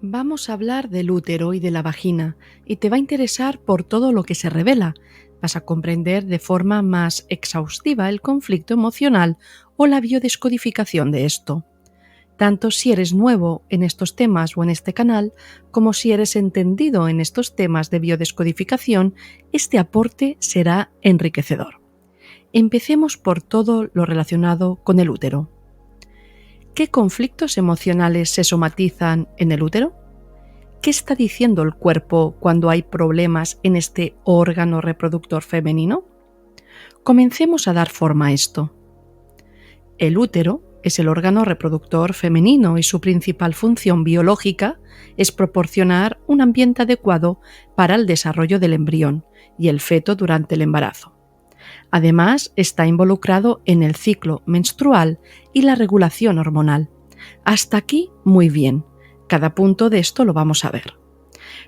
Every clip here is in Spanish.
Vamos a hablar del útero y de la vagina, y te va a interesar por todo lo que se revela. Vas a comprender de forma más exhaustiva el conflicto emocional o la biodescodificación de esto. Tanto si eres nuevo en estos temas o en este canal, como si eres entendido en estos temas de biodescodificación, este aporte será enriquecedor. Empecemos por todo lo relacionado con el útero. ¿Qué conflictos emocionales se somatizan en el útero? ¿Qué está diciendo el cuerpo cuando hay problemas en este órgano reproductor femenino? Comencemos a dar forma a esto. El útero es el órgano reproductor femenino y su principal función biológica es proporcionar un ambiente adecuado para el desarrollo del embrión y el feto durante el embarazo. Además, está involucrado en el ciclo menstrual y la regulación hormonal. Hasta aquí, muy bien. Cada punto de esto lo vamos a ver.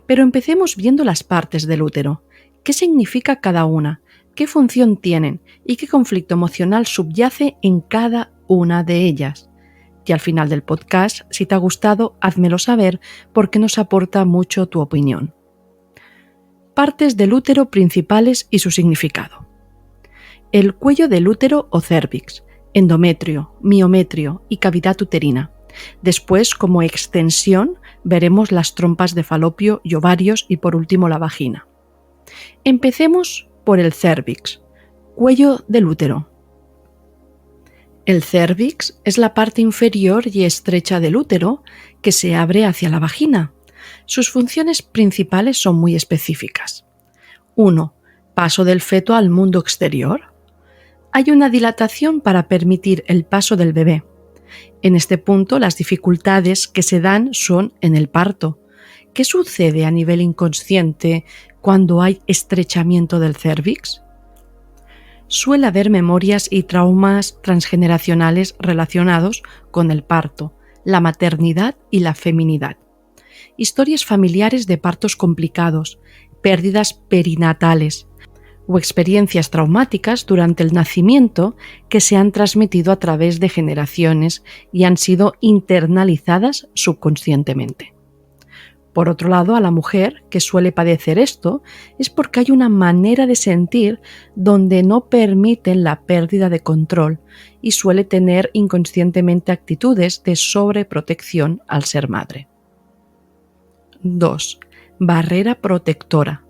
Pero empecemos viendo las partes del útero. ¿Qué significa cada una? ¿Qué función tienen? ¿Y qué conflicto emocional subyace en cada una de ellas? Y al final del podcast, si te ha gustado, házmelo saber porque nos aporta mucho tu opinión. Partes del útero principales y su significado. El cuello del útero o cérvix, endometrio, miometrio y cavidad uterina. Después, como extensión, veremos las trompas de falopio y ovarios y por último la vagina. Empecemos por el cérvix, cuello del útero. El cérvix es la parte inferior y estrecha del útero que se abre hacia la vagina. Sus funciones principales son muy específicas. 1. Paso del feto al mundo exterior. Hay una dilatación para permitir el paso del bebé. En este punto, las dificultades que se dan son en el parto. ¿Qué sucede a nivel inconsciente cuando hay estrechamiento del cérvix? Suele haber memorias y traumas transgeneracionales relacionados con el parto, la maternidad y la feminidad. Historias familiares de partos complicados, pérdidas perinatales o experiencias traumáticas durante el nacimiento que se han transmitido a través de generaciones y han sido internalizadas subconscientemente. Por otro lado, a la mujer que suele padecer esto es porque hay una manera de sentir donde no permiten la pérdida de control y suele tener inconscientemente actitudes de sobreprotección al ser madre. 2. Barrera protectora.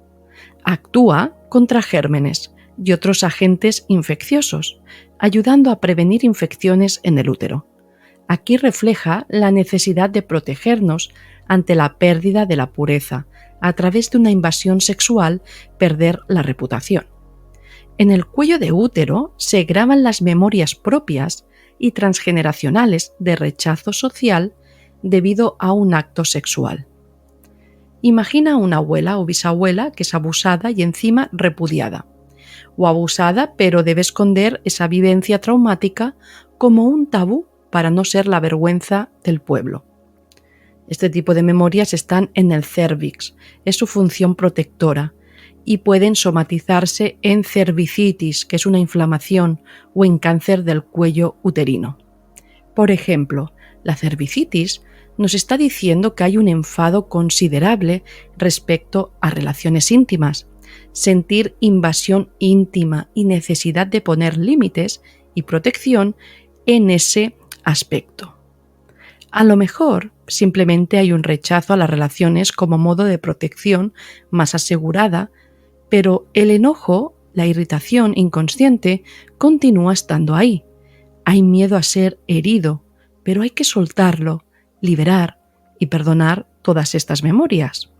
Actúa contra gérmenes y otros agentes infecciosos, ayudando a prevenir infecciones en el útero. Aquí refleja la necesidad de protegernos ante la pérdida de la pureza, a través de una invasión sexual, perder la reputación. En el cuello de útero se graban las memorias propias y transgeneracionales de rechazo social debido a un acto sexual. Imagina a una abuela o bisabuela que es abusada y encima repudiada, o abusada pero debe esconder esa vivencia traumática como un tabú para no ser la vergüenza del pueblo. Este tipo de memorias están en el cérvix, es su función protectora, y pueden somatizarse en cervicitis, que es una inflamación, o en cáncer del cuello uterino. Por ejemplo, la cervicitis nos está diciendo que hay un enfado considerable respecto a relaciones íntimas, sentir invasión íntima y necesidad de poner límites y protección en ese aspecto. A lo mejor simplemente hay un rechazo a las relaciones como modo de protección más asegurada, pero el enojo, la irritación inconsciente continúa estando ahí. Hay miedo a ser herido, pero hay que soltarlo, liberar y perdonar todas estas memorias.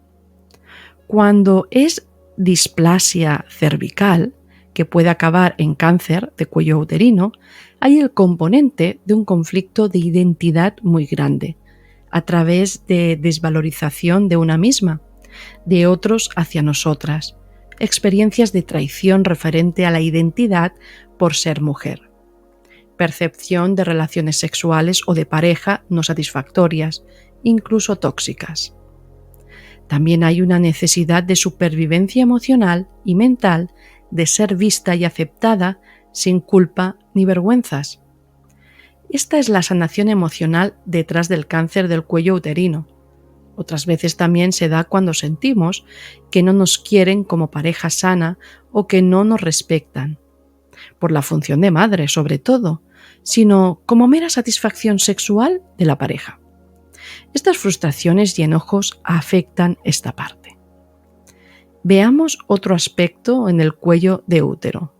Cuando es displasia cervical, que puede acabar en cáncer de cuello uterino, hay el componente de un conflicto de identidad muy grande, a través de desvalorización de una misma, de otros hacia nosotras, experiencias de traición referente a la identidad por ser mujer, percepción de relaciones sexuales o de pareja no satisfactorias, incluso tóxicas. También hay una necesidad de supervivencia emocional y mental, de ser vista y aceptada sin culpa ni vergüenzas. Esta es la sanación emocional detrás del cáncer del cuello uterino. Otras veces también se da cuando sentimos que no nos quieren como pareja sana o que no nos respetan, por la función de madre sobre todo, sino como mera satisfacción sexual de la pareja. Estas frustraciones y enojos afectan esta parte. Veamos otro aspecto en el cuello de útero.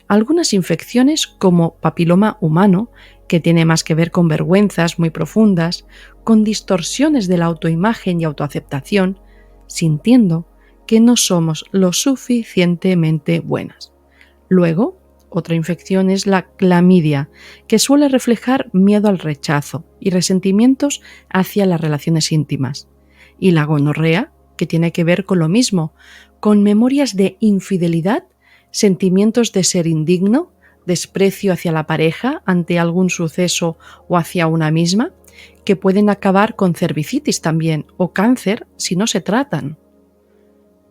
Algunas infecciones como papiloma humano, que tiene más que ver con vergüenzas muy profundas, con distorsiones de la autoimagen y autoaceptación, sintiendo que no somos lo suficientemente buenas. Luego, otra infección es la clamidia, que suele reflejar miedo al rechazo y resentimientos hacia las relaciones íntimas. Y la gonorrea, que tiene que ver con lo mismo, con memorias de infidelidad, sentimientos de ser indigno, desprecio hacia la pareja ante algún suceso o hacia una misma, que pueden acabar con cervicitis también o cáncer si no se tratan.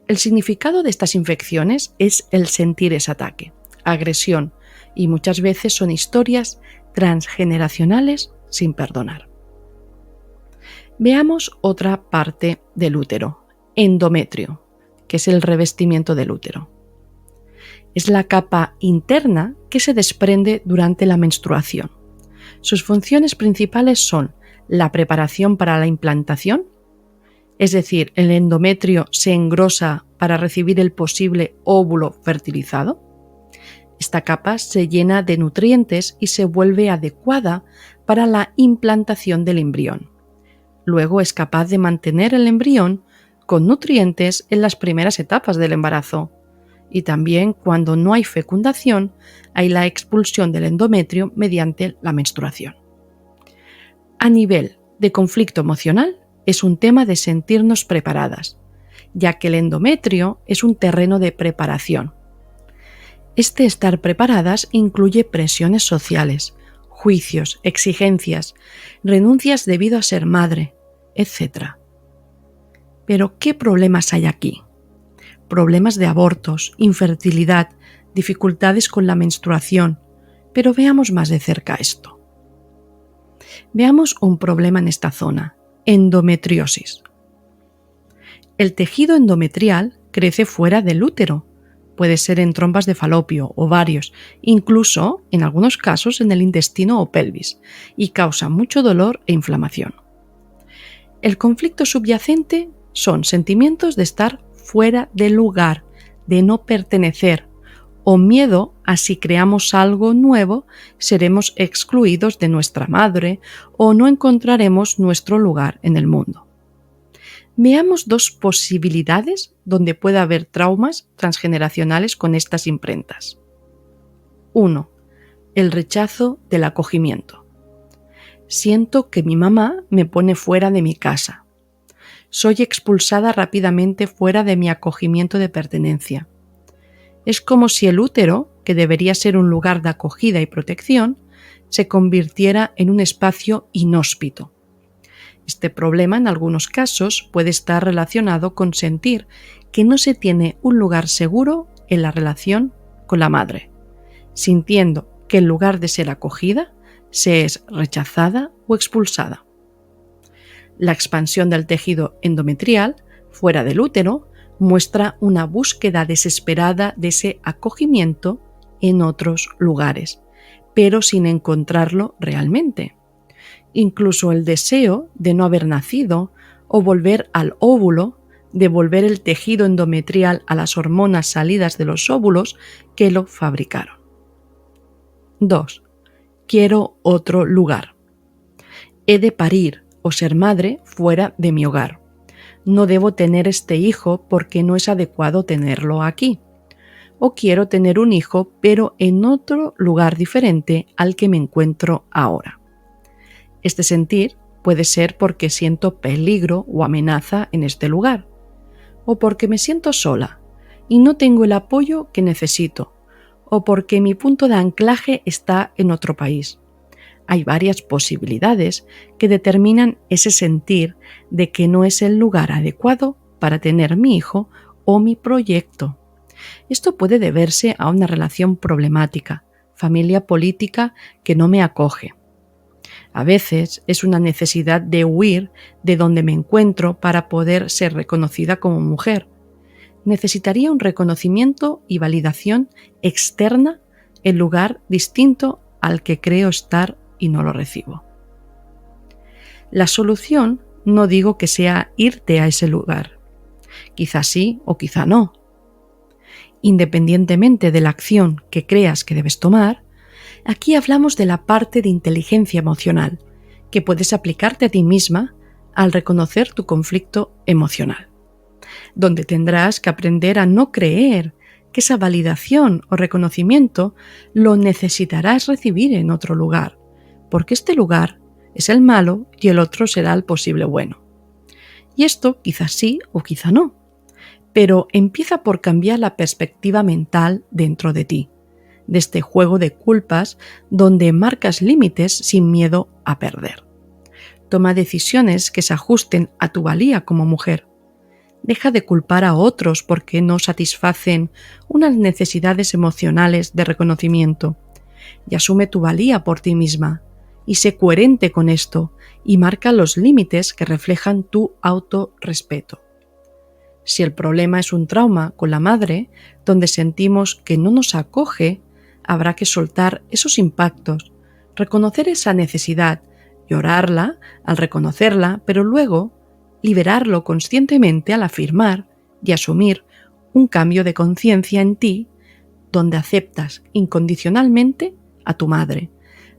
El significado de estas infecciones es el sentir ese ataque, agresión, y muchas veces son historias transgeneracionales sin perdonar. Veamos otra parte del útero, endometrio, que es el revestimiento del útero. Es la capa interna que se desprende durante la menstruación. Sus funciones principales son la preparación para la implantación, es decir, el endometrio se engrosa para recibir el posible óvulo fertilizado. Esta capa se llena de nutrientes y se vuelve adecuada para la implantación del embrión. Luego es capaz de mantener el embrión con nutrientes en las primeras etapas del embarazo. Y también cuando no hay fecundación, hay la expulsión del endometrio mediante la menstruación. A nivel de conflicto emocional, es un tema de sentirnos preparadas, ya que el endometrio es un terreno de preparación. Este estar preparadas incluye presiones sociales, juicios, exigencias, renuncias debido a ser madre, etc. Pero, ¿qué problemas hay aquí? Problemas de abortos, infertilidad, dificultades con la menstruación, pero veamos más de cerca esto. Veamos un problema en esta zona, endometriosis. El tejido endometrial crece fuera del útero, puede ser en trompas de falopio, ovarios, incluso, en algunos casos, en el intestino o pelvis, y causa mucho dolor e inflamación. El conflicto subyacente son sentimientos de estar fuera del lugar, de no pertenecer, o miedo a si creamos algo nuevo, seremos excluidos de nuestra madre o no encontraremos nuestro lugar en el mundo. Veamos dos posibilidades donde puede haber traumas transgeneracionales con estas imprentas. 1. El rechazo del acogimiento. Siento que mi mamá me pone fuera de mi casa. Soy expulsada rápidamente fuera de mi acogimiento de pertenencia. Es como si el útero, que debería ser un lugar de acogida y protección, se convirtiera en un espacio inhóspito. Este problema en algunos casos puede estar relacionado con sentir que no se tiene un lugar seguro en la relación con la madre, sintiendo que en lugar de ser acogida, se es rechazada o expulsada. La expansión del tejido endometrial fuera del útero muestra una búsqueda desesperada de ese acogimiento en otros lugares, pero sin encontrarlo realmente. Incluso el deseo de no haber nacido o volver al óvulo, devolver el tejido endometrial a las hormonas salidas de los óvulos que lo fabricaron. 2. Quiero otro lugar. He de parir o ser madre fuera de mi hogar. No debo tener este hijo porque no es adecuado tenerlo aquí. O quiero tener un hijo pero en otro lugar diferente al que me encuentro ahora. Este sentir puede ser porque siento peligro o amenaza en este lugar, o porque me siento sola y no tengo el apoyo que necesito, o porque mi punto de anclaje está en otro país. Hay varias posibilidades que determinan ese sentir de que no es el lugar adecuado para tener mi hijo o mi proyecto. Esto puede deberse a una relación problemática, familia política que no me acoge. A veces es una necesidad de huir de donde me encuentro para poder ser reconocida como mujer. Necesitaría un reconocimiento y validación externa en lugar distinto al que creo estar y no lo recibo. La solución no digo que sea irte a ese lugar. Quizá sí o quizá no. Independientemente de la acción que creas que debes tomar, aquí hablamos de la parte de inteligencia emocional que puedes aplicarte a ti misma al reconocer tu conflicto emocional, donde tendrás que aprender a no creer que esa validación o reconocimiento lo necesitarás recibir en otro lugar, porque este lugar es el malo y el otro será el posible bueno. Y esto quizás sí o quizá no, pero empieza por cambiar la perspectiva mental dentro de ti, de este juego de culpas donde marcas límites sin miedo a perder. Toma decisiones que se ajusten a tu valía como mujer. Deja de culpar a otros porque no satisfacen unas necesidades emocionales de reconocimiento y asume tu valía por ti misma y sé coherente con esto y marca los límites que reflejan tu autorrespeto. Si el problema es un trauma con la madre, donde sentimos que no nos acoge, habrá que soltar esos impactos, reconocer esa necesidad, llorarla al reconocerla, pero luego liberarlo conscientemente al afirmar y asumir un cambio de conciencia en ti, donde aceptas incondicionalmente a tu madre,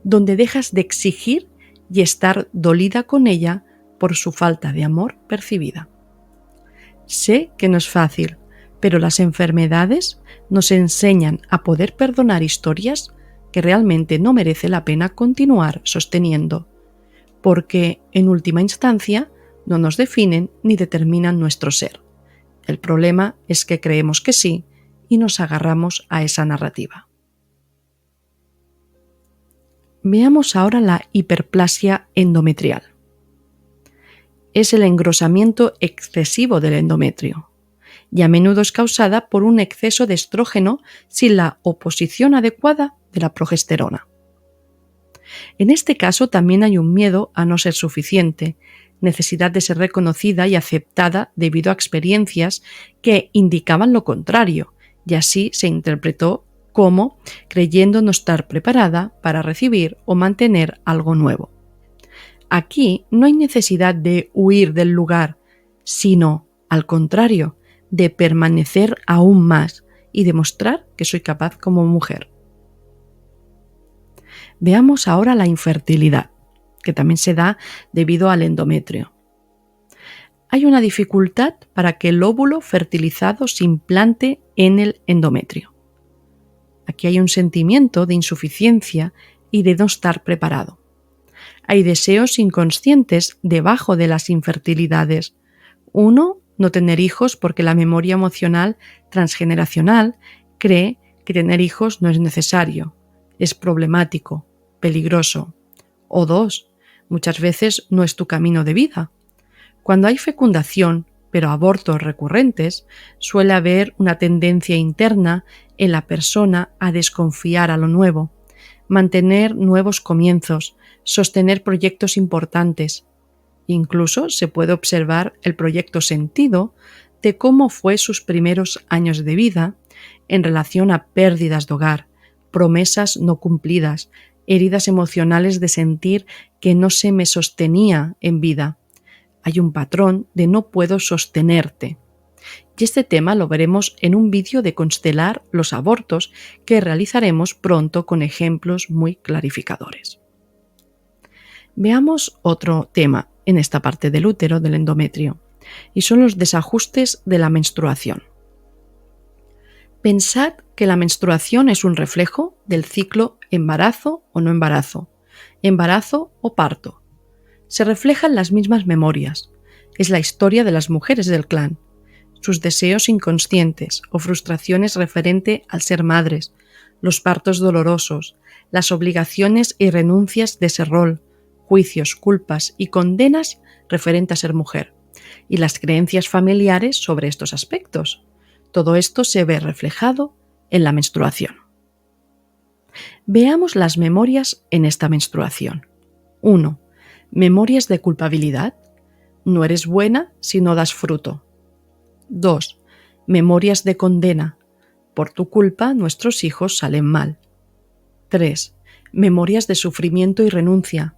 donde dejas de exigir y estar dolida con ella por su falta de amor percibida. Sé que no es fácil, pero las enfermedades nos enseñan a poder perdonar historias que realmente no merece la pena continuar sosteniendo, porque en última instancia no nos definen ni determinan nuestro ser. El problema es que creemos que sí y nos agarramos a esa narrativa. Veamos ahora la hiperplasia endometrial. Es el engrosamiento excesivo del endometrio y a menudo es causada por un exceso de estrógeno sin la oposición adecuada de la progesterona. En este caso también hay un miedo a no ser suficiente, necesidad de ser reconocida y aceptada debido a experiencias que indicaban lo contrario, y así se interpretó como creyendo no estar preparada para recibir o mantener algo nuevo. Aquí no hay necesidad de huir del lugar, sino, al contrario, de permanecer aún más y demostrar que soy capaz como mujer. Veamos ahora la infertilidad, que también se da debido al endometrio. Hay una dificultad para que el óvulo fertilizado se implante en el endometrio. Aquí hay un sentimiento de insuficiencia y de no estar preparado. Hay deseos inconscientes debajo de las infertilidades. Uno, no tener hijos porque la memoria emocional transgeneracional cree que tener hijos no es necesario, es problemático, peligroso. O dos, muchas veces no es tu camino de vida. Cuando hay fecundación, pero abortos recurrentes, suele haber una tendencia interna en la persona a desconfiar a lo nuevo, mantener nuevos comienzos, sostener proyectos importantes. Incluso se puede observar el proyecto sentido de cómo fue sus primeros años de vida en relación a pérdidas de hogar, promesas no cumplidas, heridas emocionales de sentir que no se me sostenía en vida. Hay un patrón de no puedo sostenerte. Y este tema lo veremos en un vídeo de constelar los abortos que realizaremos pronto con ejemplos muy clarificadores. Veamos otro tema en esta parte del útero, del endometrio, y son los desajustes de la menstruación. Pensad que la menstruación es un reflejo del ciclo embarazo o no embarazo, embarazo o parto. Se reflejan las mismas memorias. Es la historia de las mujeres del clan, sus deseos inconscientes o frustraciones referente al ser madres, los partos dolorosos, las obligaciones y renuncias de ese rol, juicios, culpas y condenas referente a ser mujer, y las creencias familiares sobre estos aspectos. Todo esto se ve reflejado en la menstruación. Veamos las memorias en esta menstruación. 1. Memorias de culpabilidad. No eres buena si no das fruto. 2. Memorias de condena. Por tu culpa nuestros hijos salen mal. 3. Memorias de sufrimiento y renuncia.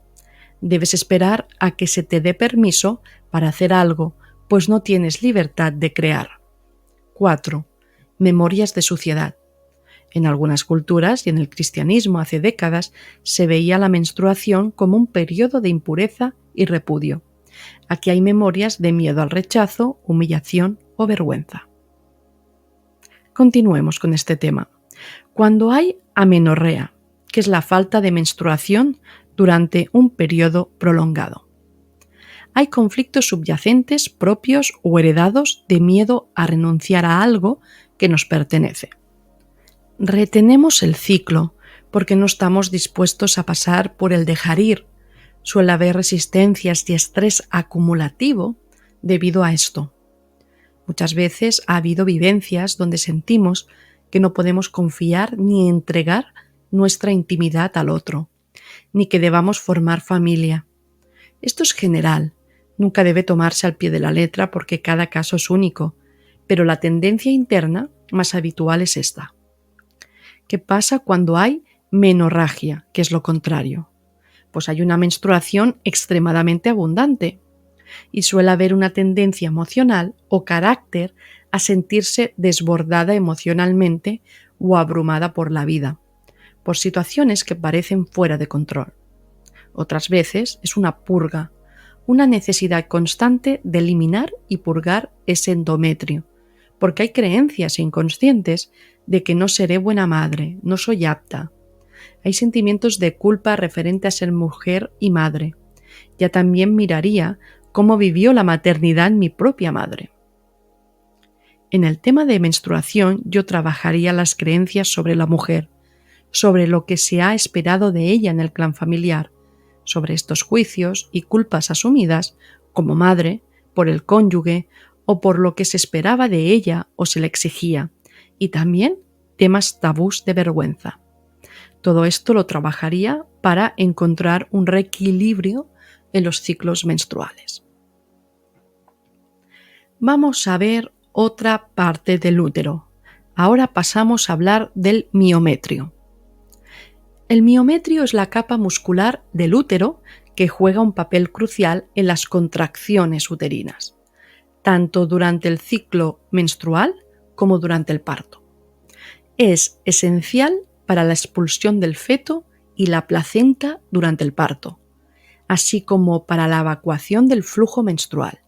Debes esperar a que se te dé permiso para hacer algo, pues no tienes libertad de crear. 4. Memorias de suciedad. En algunas culturas y en el cristianismo hace décadas se veía la menstruación como un periodo de impureza y repudio. Aquí hay memorias de miedo al rechazo, humillación o vergüenza. Continuemos con este tema. Cuando hay amenorrea, que es la falta de menstruación durante un periodo prolongado. Hay conflictos subyacentes propios o heredados de miedo a renunciar a algo que nos pertenece. Retenemos el ciclo porque no estamos dispuestos a pasar por el dejar ir. Suele haber resistencias y estrés acumulativo debido a esto. Muchas veces ha habido vivencias donde sentimos que no podemos confiar ni entregar nuestra intimidad al otro, ni que debamos formar familia. Esto es general, nunca debe tomarse al pie de la letra porque cada caso es único, pero la tendencia interna más habitual es esta. ¿Qué pasa cuando hay menorragia, que es lo contrario? Pues hay una menstruación extremadamente abundante y suele haber una tendencia emocional o carácter a sentirse desbordada emocionalmente o abrumada por la vida, por situaciones que parecen fuera de control. Otras veces es una purga, una necesidad constante de eliminar y purgar ese endometrio, porque hay creencias inconscientes de que no seré buena madre, no soy apta. Hay sentimientos de culpa referente a ser mujer y madre. Ya también miraría cómo vivió la maternidad mi propia madre. En el tema de menstruación yo trabajaría las creencias sobre la mujer, sobre lo que se ha esperado de ella en el clan familiar, sobre estos juicios y culpas asumidas como madre, por el cónyuge o por lo que se esperaba de ella o se le exigía, y también temas tabús de vergüenza. Todo esto lo trabajaría para encontrar un reequilibrio en los ciclos menstruales. Vamos a ver otra parte del útero. Ahora pasamos a hablar del miometrio. El miometrio es la capa muscular del útero que juega un papel crucial en las contracciones uterinas, tanto durante el ciclo menstrual como durante el parto. Es esencial para la expulsión del feto y la placenta durante el parto, así como para la evacuación del flujo menstrual.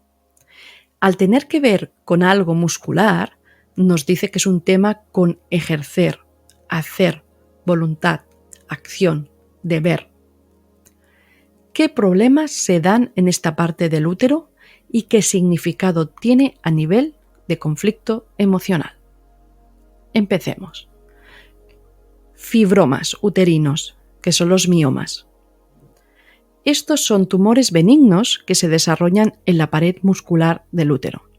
Al tener que ver con algo muscular, nos dice que es un tema con ejercer, hacer, voluntad, acción, deber. ¿Qué problemas se dan en esta parte del útero y qué significado tiene a nivel de conflicto emocional? Empecemos. Fibromas uterinos, que son los miomas. Estos son tumores benignos que se desarrollan en la pared muscular del útero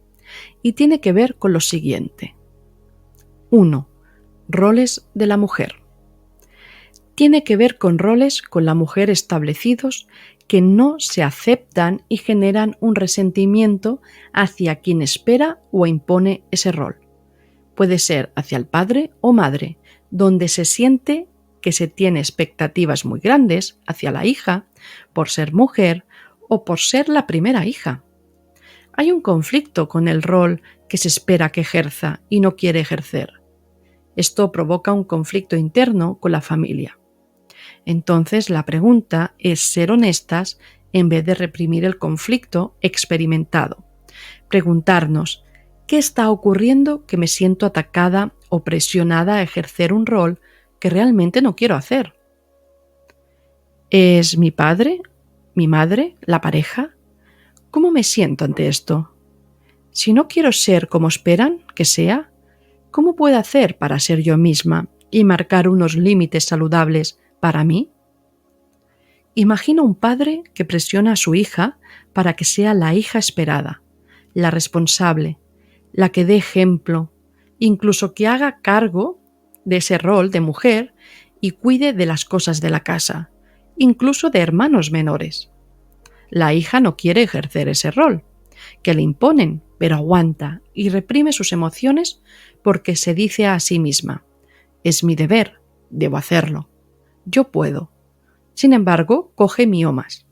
y tiene que ver con lo siguiente. 1. Roles de la mujer. Tiene que ver con roles con la mujer establecidos que no se aceptan y generan un resentimiento hacia quien espera o impone ese rol. Puede ser hacia el padre o madre, donde se siente que se tiene expectativas muy grandes hacia la hija, por ser mujer o por ser la primera hija. Hay un conflicto con el rol que se espera que ejerza y no quiere ejercer. Esto provoca un conflicto interno con la familia. Entonces la pregunta es ser honestas en vez de reprimir el conflicto experimentado. Preguntarnos, ¿qué está ocurriendo que me siento atacada o presionada a ejercer un rol que realmente no quiero hacer? ¿Es mi padre, mi madre, la pareja? ¿Cómo me siento ante esto? Si no quiero ser como esperan que sea, ¿cómo puedo hacer para ser yo misma y marcar unos límites saludables para mí? Imagina un padre que presiona a su hija para que sea la hija esperada, la responsable, la que dé ejemplo, incluso que haga cargo de ese rol de mujer y cuide de las cosas de la casa, incluso de hermanos menores. La hija no quiere ejercer ese rol, que le imponen, pero aguanta y reprime sus emociones porque se dice a sí misma: es mi deber, debo hacerlo, yo puedo. Sin embargo, coge miomas.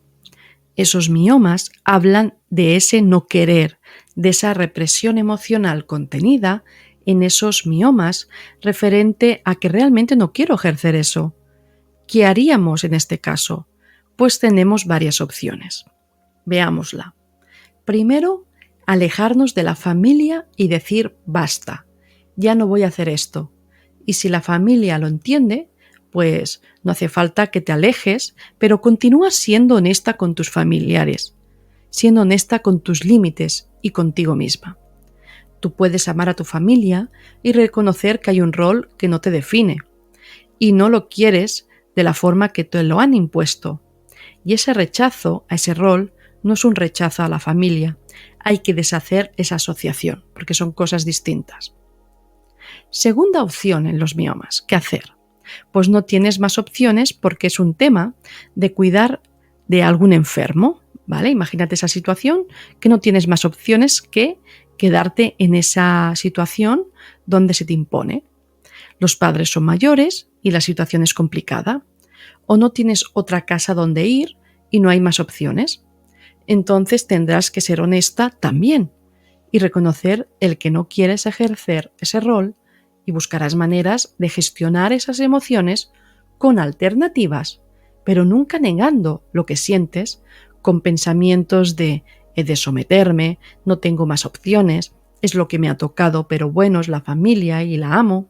Esos miomas hablan de ese no querer, de esa represión emocional contenida en esos miomas referente a que realmente no quiero ejercer eso. ¿Qué haríamos en este caso? Pues tenemos varias opciones. Veámosla. Primero, alejarnos de la familia y decir basta, ya no voy a hacer esto. Y si la familia lo entiende, pues no hace falta que te alejes, pero continúa siendo honesta con tus familiares, siendo honesta con tus límites y contigo misma. Tú puedes amar a tu familia y reconocer que hay un rol que no te define y no lo quieres de la forma que te lo han impuesto. Y ese rechazo a ese rol no es un rechazo a la familia. Hay que deshacer esa asociación, porque son cosas distintas. Segunda opción en los miomas, ¿qué hacer? Pues no tienes más opciones porque es un tema de cuidar de algún enfermo, ¿vale? Imagínate esa situación que no tienes más opciones que quedarte en esa situación donde se te impone. Los padres son mayores y la situación es complicada. O no tienes otra casa donde ir y no hay más opciones. Entonces tendrás que ser honesta también y reconocer el que no quieres ejercer ese rol y buscarás maneras de gestionar esas emociones con alternativas, pero nunca negando lo que sientes con pensamientos de he de someterme, no tengo más opciones, es lo que me ha tocado, pero bueno, es la familia y la amo.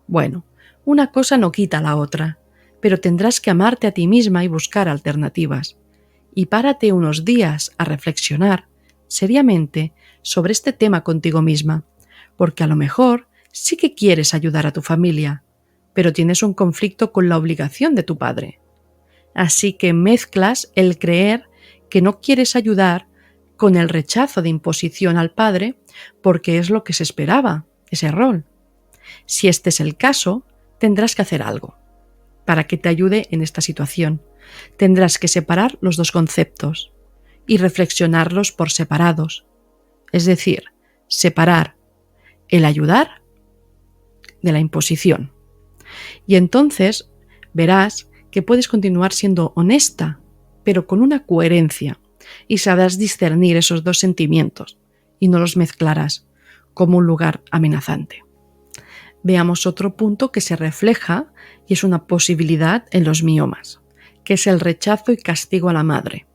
Bueno, una cosa no quita la otra, pero tendrás que amarte a ti misma y buscar alternativas. Y párate unos días a reflexionar seriamente sobre este tema contigo misma, porque a lo mejor sí que quieres ayudar a tu familia, pero tienes un conflicto con la obligación de tu padre. Así que mezclas el creer que no quieres ayudar con el rechazo de imposición al padre porque es lo que se esperaba, ese rol. Si este es el caso, tendrás que hacer algo para que te ayude en esta situación. Tendrás que separar los dos conceptos y reflexionarlos por separados. Es decir, separar el ayudar de la imposición. Y entonces verás que puedes continuar siendo honesta, pero con una coherencia, y sabrás discernir esos dos sentimientos y no los mezclarás como un lugar amenazante. Veamos otro punto que se refleja y es una posibilidad en los miomas, que es el rechazo y castigo a la madre.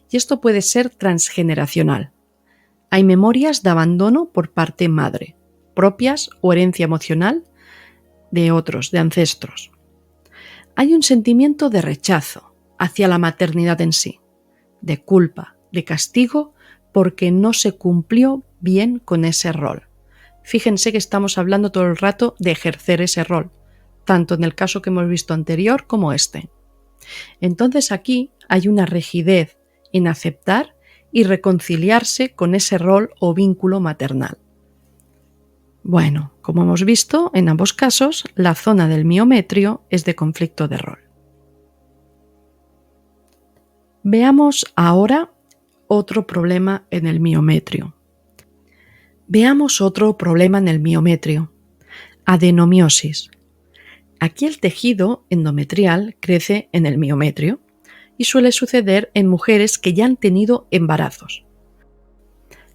Y esto puede ser transgeneracional. Hay memorias de abandono por parte madre, propias o herencia emocional de otros, de ancestros. Hay un sentimiento de rechazo hacia la maternidad en sí, de culpa, de castigo, porque no se cumplió bien con ese rol. Fíjense que estamos hablando todo el rato de ejercer ese rol, tanto en el caso que hemos visto anterior como este. Entonces aquí hay una rigidez en aceptar y reconciliarse con ese rol o vínculo maternal. Bueno, como hemos visto, en ambos casos, la zona del miometrio es de conflicto de rol. Veamos ahora otro problema en el miometrio. Adenomiosis. Aquí el tejido endometrial crece en el miometrio y suele suceder en mujeres que ya han tenido embarazos.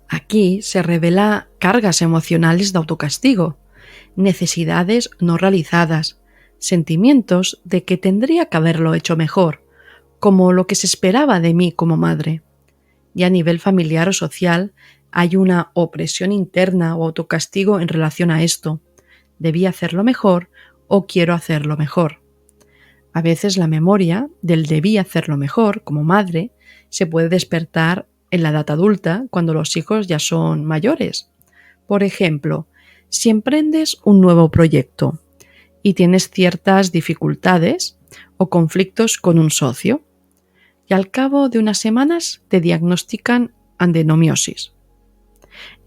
Aquí se revela cargas emocionales de autocastigo, necesidades no realizadas, sentimientos de que tendría que haberlo hecho mejor, como lo que se esperaba de mí como madre. Y a nivel familiar o social hay una opresión interna o autocastigo en relación a esto. Debí hacerlo mejor o quiero hacerlo mejor. A veces la memoria del debí hacerlo mejor como madre se puede despertar en la edad adulta cuando los hijos ya son mayores. Por ejemplo, si emprendes un nuevo proyecto y tienes ciertas dificultades o conflictos con un socio, y al cabo de unas semanas te diagnostican adenomiosis.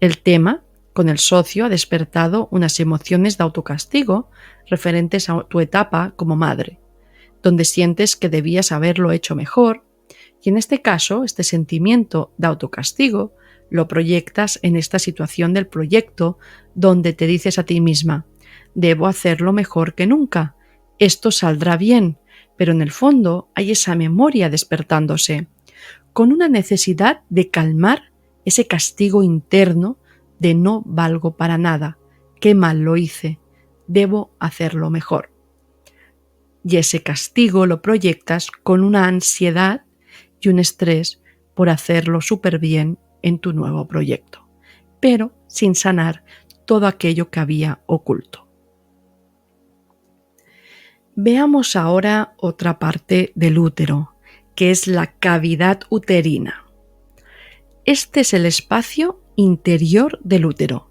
El tema con el socio ha despertado unas emociones de autocastigo referentes a tu etapa como madre, donde sientes que debías haberlo hecho mejor, y en este caso, este sentimiento de autocastigo lo proyectas en esta situación del proyecto donde te dices a ti misma: debo hacerlo mejor que nunca, esto saldrá bien, pero en el fondo hay esa memoria despertándose, con una necesidad de calmar ese castigo interno de no valgo para nada, qué mal lo hice, debo hacerlo mejor. Y ese castigo lo proyectas con una ansiedad y un estrés por hacerlo súper bien en tu nuevo proyecto, pero sin sanar todo aquello que había oculto. Veamos ahora otra parte del útero, que es la cavidad uterina. Este es el espacio interior del útero,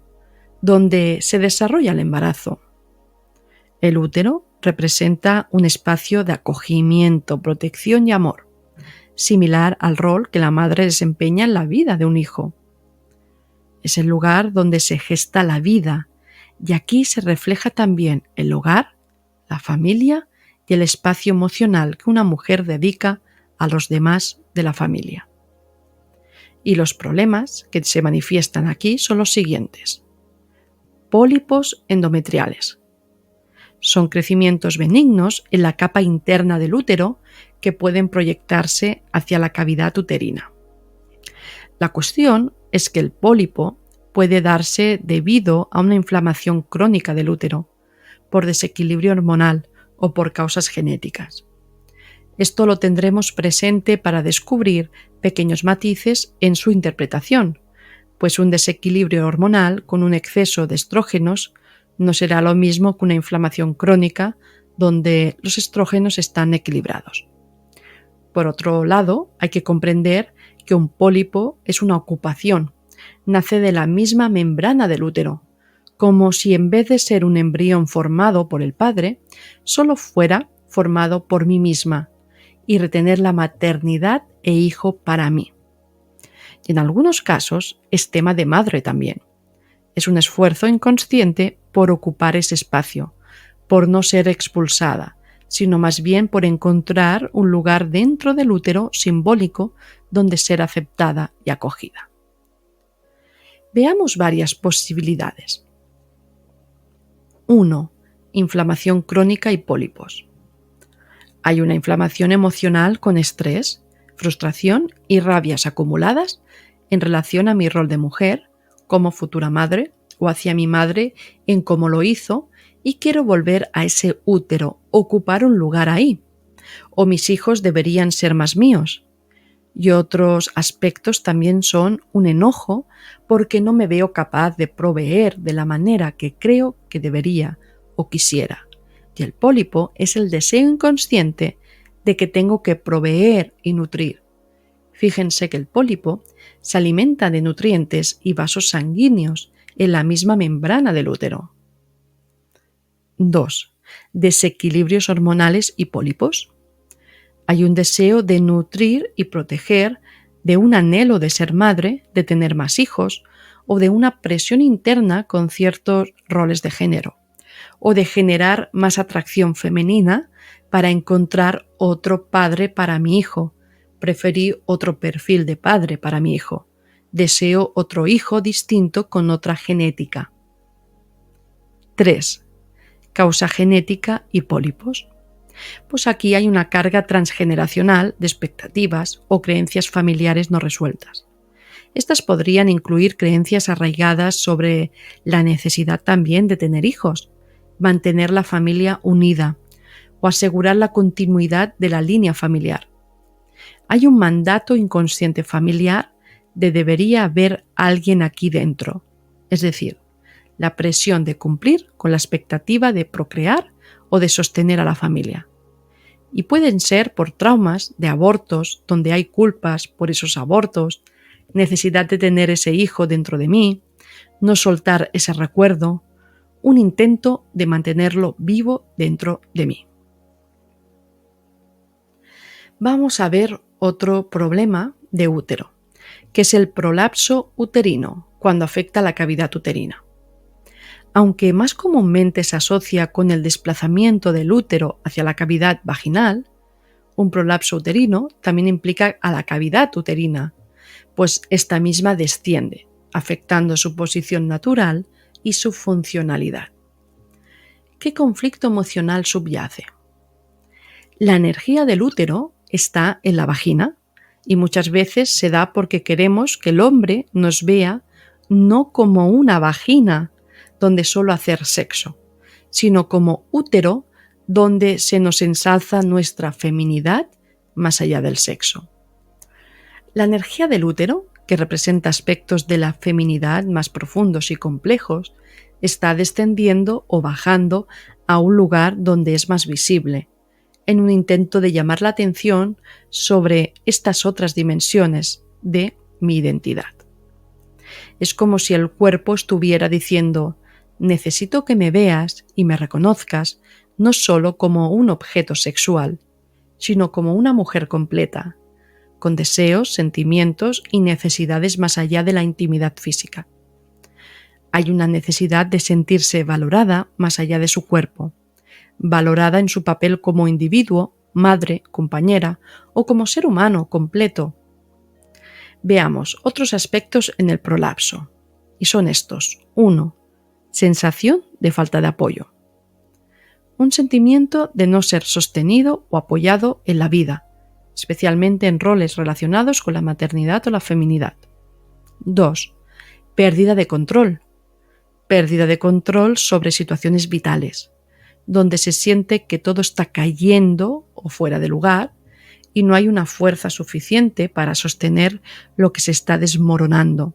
donde se desarrolla el embarazo. El útero representa un espacio de acogimiento, protección y amor, similar al rol que la madre desempeña en la vida de un hijo. Es el lugar donde se gesta la vida, y aquí se refleja también el hogar, la familia y el espacio emocional que una mujer dedica a los demás de la familia. Y los problemas que se manifiestan aquí son los siguientes: pólipos endometriales. Son crecimientos benignos en la capa interna del útero que pueden proyectarse hacia la cavidad uterina. La cuestión es que el pólipo puede darse debido a una inflamación crónica del útero, por desequilibrio hormonal o por causas genéticas. Esto lo tendremos presente para descubrir pequeños matices en su interpretación, pues un desequilibrio hormonal con un exceso de estrógenos no será lo mismo que una inflamación crónica donde los estrógenos están equilibrados. Por otro lado, hay que comprender que un pólipo es una ocupación, nace de la misma membrana del útero, como si en vez de ser un embrión formado por el padre, solo fuera formado por mí misma y retener la maternidad e hijo para mí. Y en algunos casos es tema de madre también. Es un esfuerzo inconsciente por ocupar ese espacio, por no ser expulsada, sino más bien por encontrar un lugar dentro del útero simbólico donde ser aceptada y acogida. Veamos varias posibilidades. 1. Inflamación crónica y pólipos. Hay una inflamación emocional con estrés, frustración y rabias acumuladas en relación a mi rol de mujer, como futura madre, o hacia mi madre en cómo lo hizo, y quiero volver a ese útero, ocupar un lugar ahí. O mis hijos deberían ser más míos. Y otros aspectos también son un enojo porque no me veo capaz de proveer de la manera que creo que debería o quisiera. Y el pólipo es el deseo inconsciente de que tengo que proveer y nutrir. Fíjense que el pólipo se alimenta de nutrientes y vasos sanguíneos en la misma membrana del útero. 2. Desequilibrios hormonales y pólipos. Hay un deseo de nutrir y proteger, de un anhelo de ser madre, de tener más hijos, o de una presión interna con ciertos roles de género, o de generar más atracción femenina para encontrar otro padre para mi hijo. Preferí otro perfil de padre para mi hijo. Deseo otro hijo distinto con otra genética. 3. Causa genética y pólipos. Pues aquí hay una carga transgeneracional de expectativas o creencias familiares no resueltas. Estas podrían incluir creencias arraigadas sobre la necesidad también de tener hijos, mantener la familia unida o asegurar la continuidad de la línea familiar. Hay un mandato inconsciente familiar de debería haber alguien aquí dentro, es decir, la presión de cumplir con la expectativa de procrear o de sostener a la familia. Y pueden ser por traumas de abortos, donde hay culpas por esos abortos, necesidad de tener ese hijo dentro de mí, no soltar ese recuerdo, un intento de mantenerlo vivo dentro de mí. Vamos a ver otro problema de útero, que es el prolapso uterino, cuando afecta la cavidad uterina. Aunque más comúnmente se asocia con el desplazamiento del útero hacia la cavidad vaginal, un prolapso uterino también implica a la cavidad uterina, pues esta misma desciende, afectando su posición natural y su funcionalidad. ¿Qué conflicto emocional subyace? La energía del útero está en la vagina y muchas veces se da porque queremos que el hombre nos vea no como una vagina donde solo hacer sexo, sino como útero donde se nos ensalza nuestra feminidad más allá del sexo. La energía del útero, que representa aspectos de la feminidad más profundos y complejos, está descendiendo o bajando a un lugar donde es más visible, en un intento de llamar la atención sobre estas otras dimensiones de mi identidad. Es como si el cuerpo estuviera diciendo: necesito que me veas y me reconozcas no solo como un objeto sexual, sino como una mujer completa, con deseos, sentimientos y necesidades más allá de la intimidad física. Hay una necesidad de sentirse valorada más allá de su cuerpo, valorada en su papel como individuo, madre, compañera o como ser humano completo. Veamos otros aspectos en el prolapso, y son estos. 1. Sensación de falta de apoyo. Un sentimiento de no ser sostenido o apoyado en la vida, especialmente en roles relacionados con la maternidad o la feminidad. 2. Pérdida de control. Pérdida de control sobre situaciones vitales, donde se siente que todo está cayendo o fuera de lugar y no hay una fuerza suficiente para sostener lo que se está desmoronando.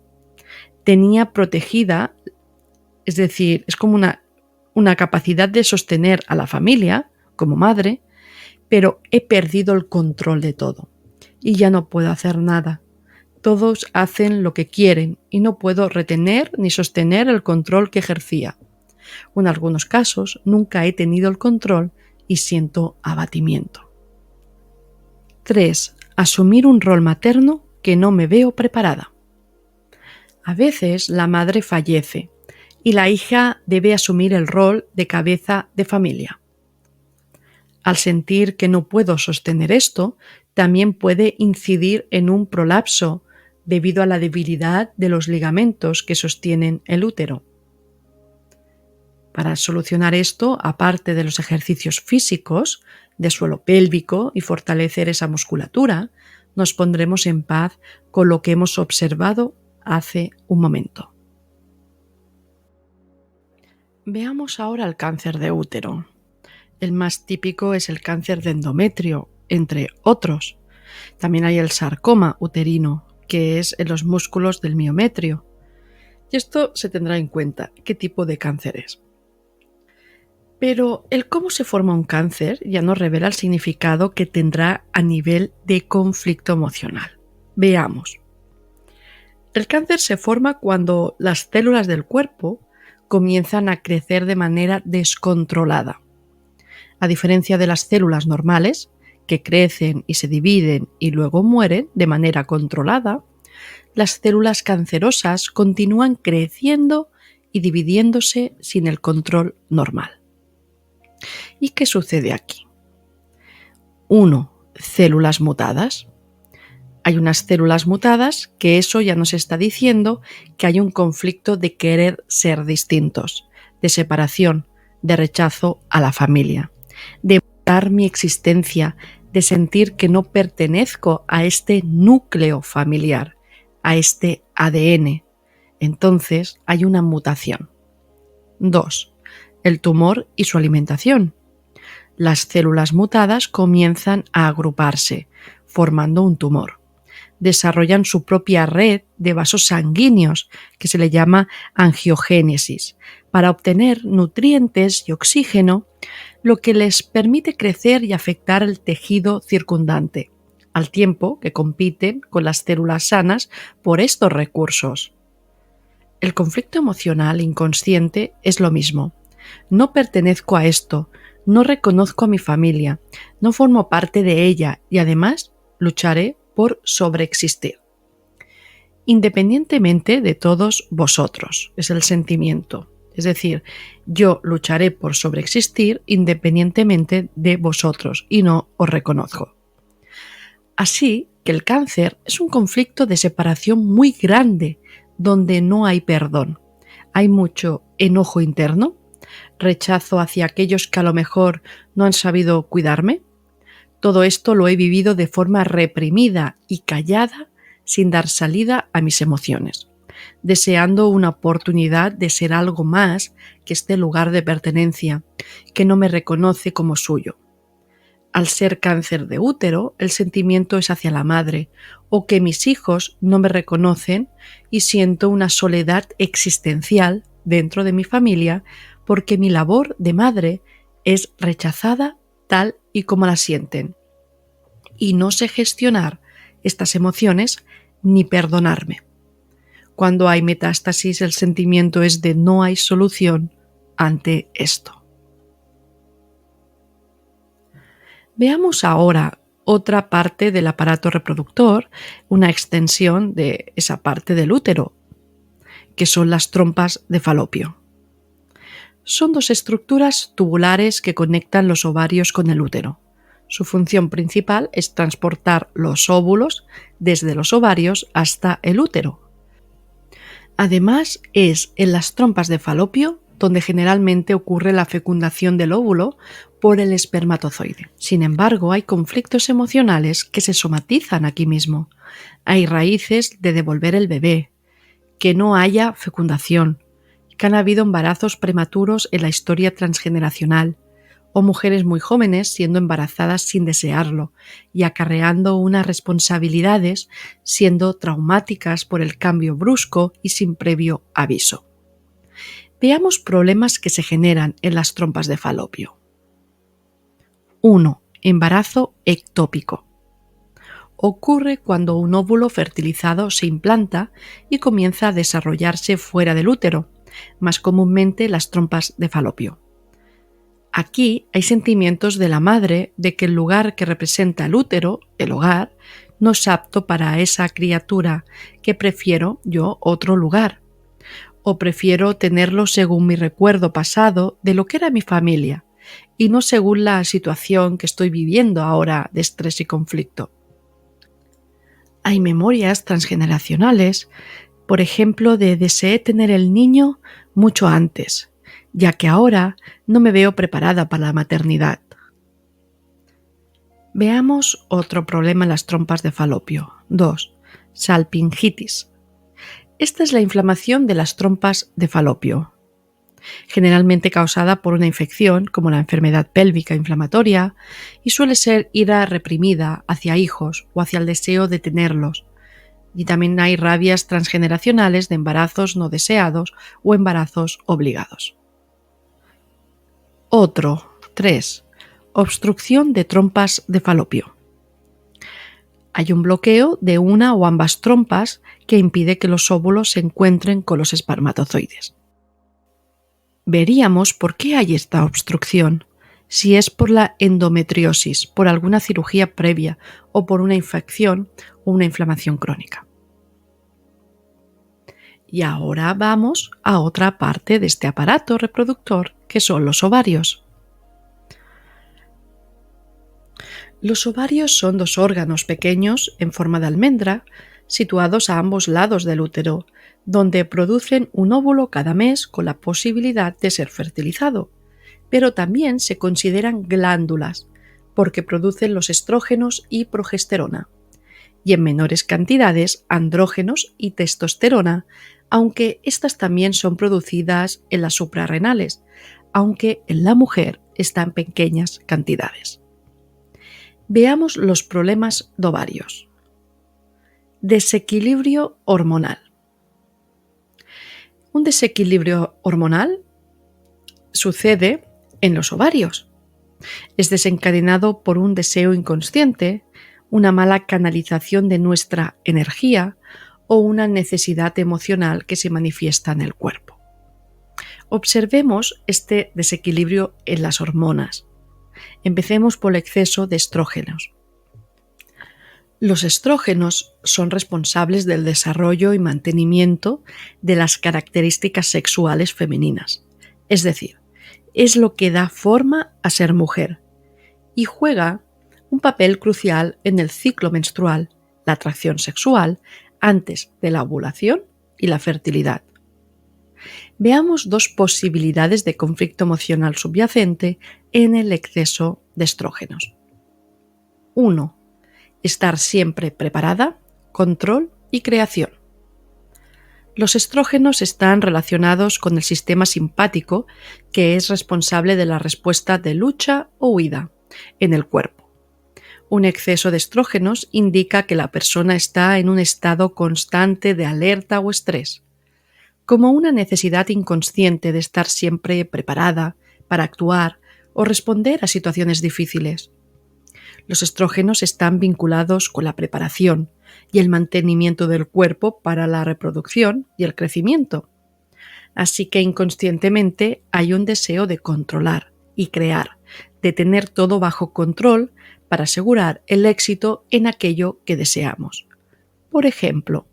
Tenía protegida, es decir, es como una capacidad de sostener a la familia como madre, pero he perdido el control de todo y ya no puedo hacer nada. Todos hacen lo que quieren y no puedo retener ni sostener el control que ejercía. En algunos casos nunca he tenido el control y siento abatimiento. 3. Asumir un rol materno que no me veo preparada. A veces la madre fallece y la hija debe asumir el rol de cabeza de familia. Al sentir que no puedo sostener esto, también puede incidir en un prolapso debido a la debilidad de los ligamentos que sostienen el útero. Para solucionar esto, aparte de los ejercicios físicos, de suelo pélvico y fortalecer esa musculatura, nos pondremos en paz con lo que hemos observado hace un momento. Veamos ahora el cáncer de útero. El más típico es el cáncer de endometrio, entre otros. También hay el sarcoma uterino, que es en los músculos del miometrio. Y esto se tendrá en cuenta, qué tipo de cáncer es. Pero el cómo se forma un cáncer ya nos revela el significado que tendrá a nivel de conflicto emocional. Veamos. El cáncer se forma cuando las células del cuerpo comienzan a crecer de manera descontrolada. A diferencia de las células normales, que crecen y se dividen y luego mueren de manera controlada, las células cancerosas continúan creciendo y dividiéndose sin el control normal. ¿Y qué sucede aquí? 1. Células mutadas. Hay unas células mutadas que eso ya nos está diciendo que hay un conflicto de querer ser distintos, de separación, de rechazo a la familia, de mutar mi existencia, de sentir que no pertenezco a este núcleo familiar, a este ADN. Entonces hay una mutación. 2. El tumor y su alimentación. Las células mutadas comienzan a agruparse, formando un tumor. Desarrollan su propia red de vasos sanguíneos, que se le llama angiogénesis, para obtener nutrientes y oxígeno, lo que les permite crecer y afectar el tejido circundante, al tiempo que compiten con las células sanas por estos recursos. El conflicto emocional inconsciente es lo mismo. No pertenezco a esto, no reconozco a mi familia, no formo parte de ella y además lucharé por sobreexistir. Independientemente de todos vosotros, es el sentimiento. Es decir, yo lucharé por sobreexistir independientemente de vosotros y no os reconozco. Así que el cáncer es un conflicto de separación muy grande, donde no hay perdón. Hay mucho enojo interno, rechazo hacia aquellos que a lo mejor no han sabido cuidarme. Todo esto lo he vivido de forma reprimida y callada, sin dar salida a mis emociones, deseando una oportunidad de ser algo más que este lugar de pertenencia, que no me reconoce como suyo. Al ser cáncer de útero, el sentimiento es hacia la madre, o que mis hijos no me reconocen y siento una soledad existencial dentro de mi familia porque mi labor de madre es rechazada tal y como la sienten. Y no sé gestionar estas emociones ni perdonarme. Cuando hay metástasis, el sentimiento es de no hay solución ante esto. Veamos ahora otra parte del aparato reproductor, una extensión de esa parte del útero, que son las trompas de falopio. Son dos estructuras tubulares que conectan los ovarios con el útero. Su función principal es transportar los óvulos desde los ovarios hasta el útero. Además, es en las trompas de falopio donde generalmente ocurre la fecundación del óvulo por el espermatozoide. Sin embargo, hay conflictos emocionales que se somatizan aquí mismo. Hay raíces de devolver el bebé, que no haya fecundación, que han habido embarazos prematuros en la historia transgeneracional, o mujeres muy jóvenes siendo embarazadas sin desearlo y acarreando unas responsabilidades siendo traumáticas por el cambio brusco y sin previo aviso. Veamos problemas que se generan en las trompas de falopio. 1. Embarazo ectópico. Ocurre cuando un óvulo fertilizado se implanta y comienza a desarrollarse fuera del útero, más comúnmente las trompas de falopio. Aquí hay sentimientos de la madre de que el lugar que representa el útero, el hogar, no es apto para esa criatura, que prefiero yo otro lugar. O prefiero tenerlo según mi recuerdo pasado de lo que era mi familia, y no según la situación que estoy viviendo ahora de estrés y conflicto. Hay memorias transgeneracionales, por ejemplo, de deseé tener el niño mucho antes, ya que ahora no me veo preparada para la maternidad. Veamos otro problema en las trompas de falopio. 2. Salpingitis. Esta es la inflamación de las trompas de falopio, generalmente causada por una infección como la enfermedad pélvica inflamatoria, y suele ser ira reprimida hacia hijos o hacia el deseo de tenerlos. Y también hay rabias transgeneracionales de embarazos no deseados o embarazos obligados. Otro. 3. Obstrucción de trompas de falopio. Hay un bloqueo de una o ambas trompas que impide que los óvulos se encuentren con los espermatozoides. Veríamos por qué hay esta obstrucción, si es por la endometriosis, por alguna cirugía previa o por una infección o una inflamación crónica. Y ahora vamos a otra parte de este aparato reproductor, que son los ovarios. Los ovarios son dos órganos pequeños en forma de almendra, situados a ambos lados del útero, donde producen un óvulo cada mes con la posibilidad de ser fertilizado, pero también se consideran glándulas, porque producen los estrógenos y progesterona, y en menores cantidades andrógenos y testosterona, aunque estas también son producidas en las suprarrenales, aunque en la mujer están en pequeñas cantidades. Veamos los problemas de ovarios. Desequilibrio hormonal. Un desequilibrio hormonal sucede en los ovarios. Es desencadenado por un deseo inconsciente, una mala canalización de nuestra energía o una necesidad emocional que se manifiesta en el cuerpo. Observemos este desequilibrio en las hormonas. Empecemos por el exceso de estrógenos. Los estrógenos son responsables del desarrollo y mantenimiento de las características sexuales femeninas, es decir, es lo que da forma a ser mujer y juega un papel crucial en el ciclo menstrual, la atracción sexual, antes de la ovulación y la fertilidad. Veamos dos posibilidades de conflicto emocional subyacente en el exceso de estrógenos. 1. Estar siempre preparada, control y creación. Los estrógenos están relacionados con el sistema simpático, que es responsable de la respuesta de lucha o huida en el cuerpo. Un exceso de estrógenos indica que la persona está en un estado constante de alerta o estrés, como una necesidad inconsciente de estar siempre preparada para actuar o responder a situaciones difíciles. Los estrógenos están vinculados con la preparación y el mantenimiento del cuerpo para la reproducción y el crecimiento. Así que inconscientemente hay un deseo de controlar y crear, de tener todo bajo control para asegurar el éxito en aquello que deseamos. Por ejemplo,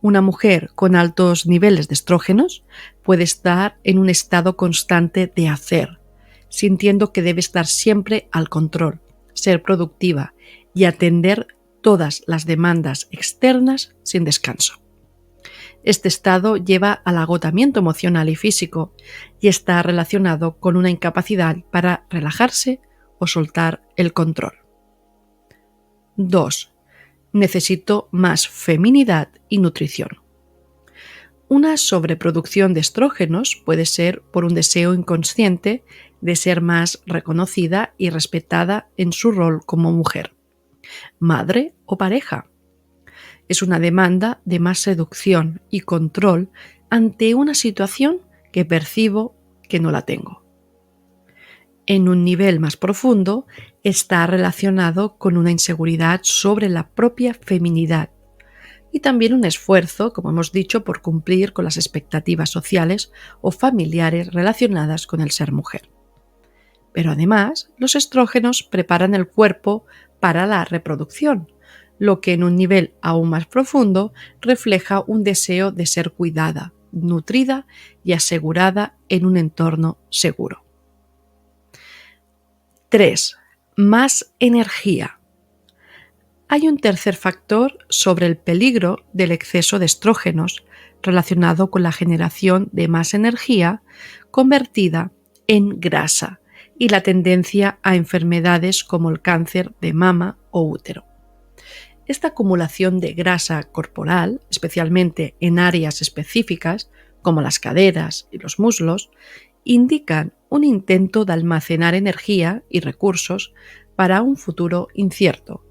una mujer con altos niveles de estrógenos puede estar en un estado constante de hacer, sintiendo que debe estar siempre al control, ser productiva y atender todas las demandas externas sin descanso. Este estado lleva al agotamiento emocional y físico y está relacionado con una incapacidad para relajarse o soltar el control. 2. Necesito más feminidad y nutrición. Una sobreproducción de estrógenos puede ser por un deseo inconsciente de ser más reconocida y respetada en su rol como mujer, madre o pareja. Es una demanda de más seducción y control ante una situación que percibo que no la tengo. En un nivel más profundo, está relacionado con una inseguridad sobre la propia feminidad y también un esfuerzo, como hemos dicho, por cumplir con las expectativas sociales o familiares relacionadas con el ser mujer. Pero además, los estrógenos preparan el cuerpo para la reproducción, lo que en un nivel aún más profundo refleja un deseo de ser cuidada, nutrida y asegurada en un entorno seguro. 3. Más energía. Hay un tercer factor sobre el peligro del exceso de estrógenos relacionado con la generación de más energía convertida en grasa y la tendencia a enfermedades como el cáncer de mama o útero. Esta acumulación de grasa corporal, especialmente en áreas específicas como las caderas y los muslos, indican un intento de almacenar energía y recursos para un futuro incierto,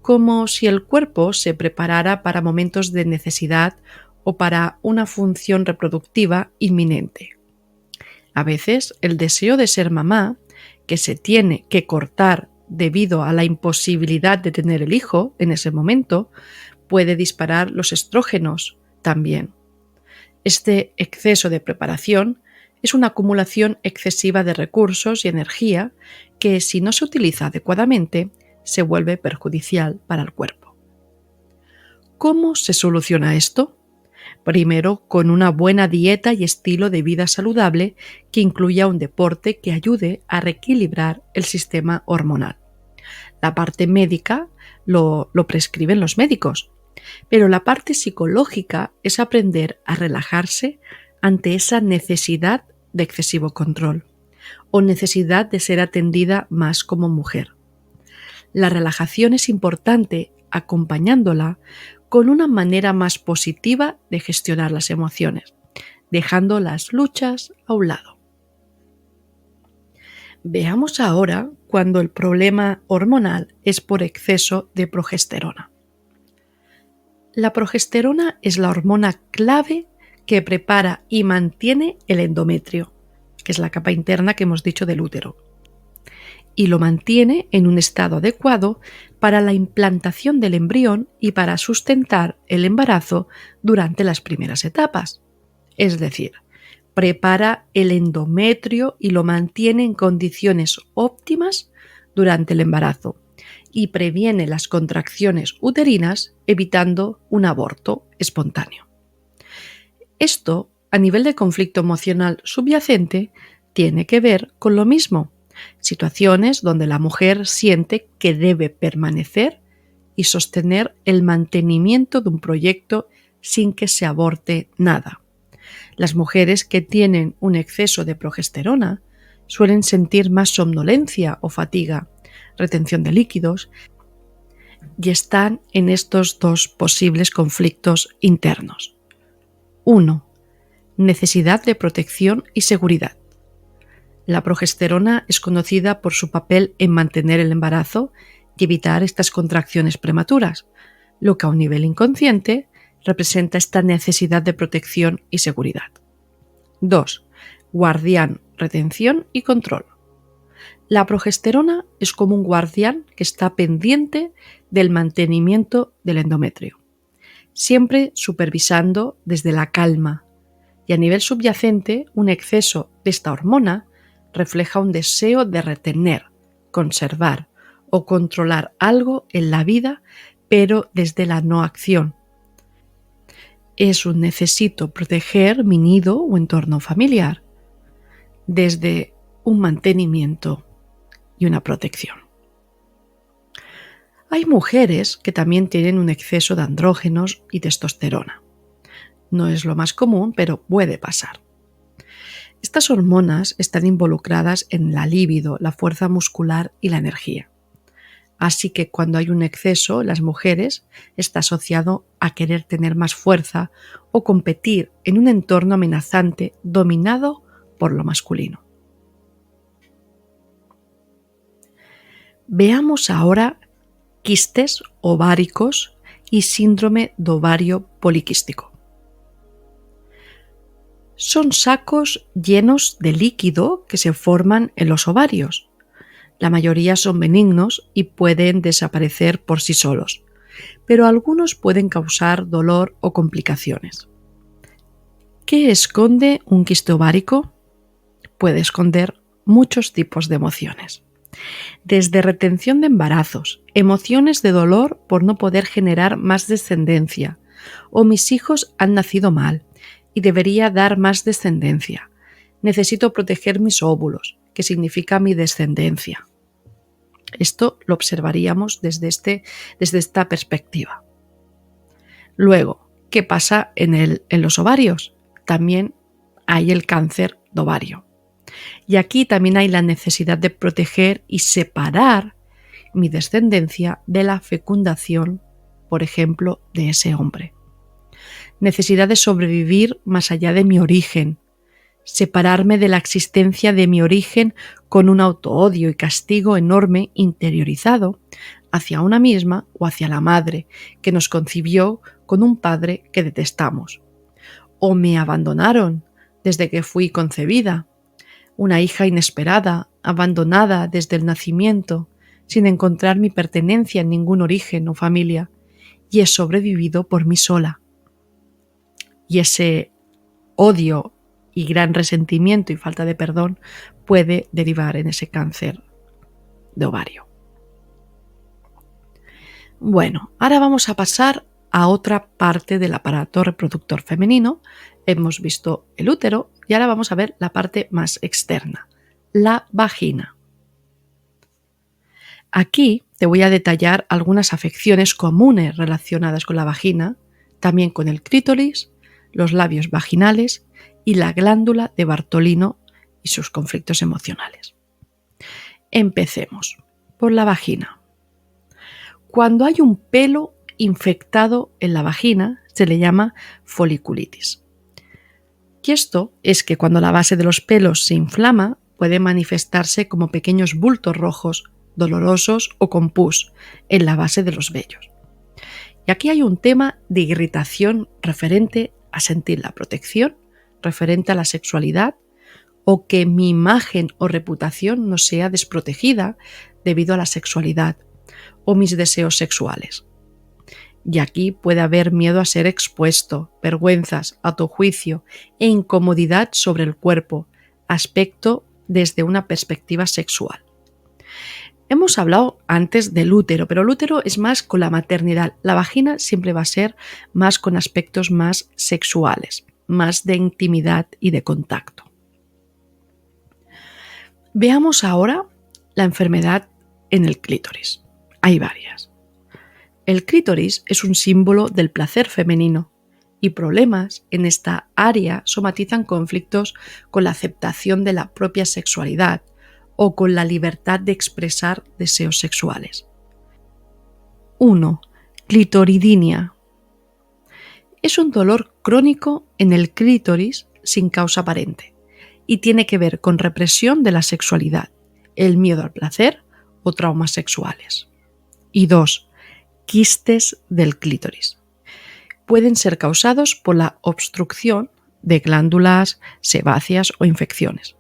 como si el cuerpo se preparara para momentos de necesidad o para una función reproductiva inminente. A veces, el deseo de ser mamá, que se tiene que cortar debido a la imposibilidad de tener el hijo en ese momento, puede disparar los estrógenos también. Este exceso de preparación es una acumulación excesiva de recursos y energía que, si no se utiliza adecuadamente, se vuelve perjudicial para el cuerpo. ¿Cómo se soluciona esto? Primero, con una buena dieta y estilo de vida saludable que incluya un deporte que ayude a reequilibrar el sistema hormonal. La parte médica lo prescriben los médicos, pero la parte psicológica es aprender a relajarse ante esa necesidad de excesivo control o necesidad de ser atendida más como mujer. La relajación es importante acompañándola con una manera más positiva de gestionar las emociones, dejando las luchas a un lado. Veamos ahora cuando el problema hormonal es por exceso de progesterona. La progesterona es la hormona clave que prepara y mantiene el endometrio, que es la capa interna que hemos dicho del útero, y lo mantiene en un estado adecuado para la implantación del embrión y para sustentar el embarazo durante las primeras etapas. Es decir, prepara el endometrio y lo mantiene en condiciones óptimas durante el embarazo y previene las contracciones uterinas, evitando un aborto espontáneo. Esto, a nivel de conflicto emocional subyacente, tiene que ver con lo mismo. Situaciones donde la mujer siente que debe permanecer y sostener el mantenimiento de un proyecto sin que se aborte nada. Las mujeres que tienen un exceso de progesterona suelen sentir más somnolencia o fatiga, retención de líquidos, y están en estos dos posibles conflictos internos. 1. Necesidad de protección y seguridad. La progesterona es conocida por su papel en mantener el embarazo y evitar estas contracciones prematuras, lo que a un nivel inconsciente representa esta necesidad de protección y seguridad. 2. Guardián, retención y control. La progesterona es como un guardián que está pendiente del mantenimiento del endometrio, siempre supervisando desde la calma, y a nivel subyacente un exceso de esta hormona refleja un deseo de retener, conservar o controlar algo en la vida, pero desde la no acción. Es un necesito proteger mi nido o entorno familiar, desde un mantenimiento y una protección. Hay mujeres que también tienen un exceso de andrógenos y testosterona. No es lo más común, pero puede pasar. Estas hormonas están involucradas en la libido, la fuerza muscular y la energía. Así que cuando hay un exceso en las mujeres está asociado a querer tener más fuerza o competir en un entorno amenazante dominado por lo masculino. Veamos ahora quistes ováricos y síndrome de ovario poliquístico. Son sacos llenos de líquido que se forman en los ovarios. La mayoría son benignos y pueden desaparecer por sí solos, pero algunos pueden causar dolor o complicaciones. ¿Qué esconde un quiste ovárico? Puede esconder muchos tipos de emociones. Desde retención de embarazos, emociones de dolor por no poder generar más descendencia, o mis hijos han nacido mal y debería dar más descendencia. Necesito proteger mis óvulos, que significa mi descendencia. Esto lo observaríamos desde esta perspectiva. Luego, ¿qué pasa en los ovarios? También hay el cáncer de ovario. Y aquí también hay la necesidad de proteger y separar mi descendencia de la fecundación, por ejemplo, de ese hombre. Necesidad de sobrevivir más allá de mi origen, separarme de la existencia de mi origen con un autoodio y castigo enorme interiorizado hacia una misma o hacia la madre que nos concibió con un padre que detestamos. O me abandonaron desde que fui concebida, una hija inesperada, abandonada desde el nacimiento, sin encontrar mi pertenencia en ningún origen o familia, y he sobrevivido por mí sola. Y ese odio y gran resentimiento y falta de perdón puede derivar en ese cáncer de ovario. Bueno, ahora vamos a pasar a otra parte del aparato reproductor femenino. Hemos visto el útero y ahora vamos a ver la parte más externa, la vagina. Aquí te voy a detallar algunas afecciones comunes relacionadas con la vagina, también con el clítoris, los labios vaginales y la glándula de Bartolino y sus conflictos emocionales. Empecemos por la vagina. Cuando hay un pelo infectado en la vagina se le llama foliculitis. Y esto es que cuando la base de los pelos se inflama puede manifestarse como pequeños bultos rojos, dolorosos o con pus en la base de los vellos. Y aquí hay un tema de irritación referente a sentir la protección, referente a la sexualidad, o que mi imagen o reputación no sea desprotegida debido a la sexualidad o mis deseos sexuales. Y aquí puede haber miedo a ser expuesto, vergüenzas, autojuicio e incomodidad sobre el cuerpo, aspecto desde una perspectiva sexual. Hemos hablado antes del útero, pero el útero es más con la maternidad. La vagina siempre va a ser más con aspectos más sexuales, más de intimidad y de contacto. Veamos ahora la enfermedad en el clítoris. Hay varias. El clítoris es un símbolo del placer femenino y problemas en esta área somatizan conflictos con la aceptación de la propia sexualidad o con la libertad de expresar deseos sexuales. 1. Clitoridinia. Es un dolor crónico en el clítoris sin causa aparente y tiene que ver con represión de la sexualidad, el miedo al placer o traumas sexuales. Y 2. Quistes del clítoris. Pueden ser causados por la obstrucción de glándulas sebáceas o infecciones.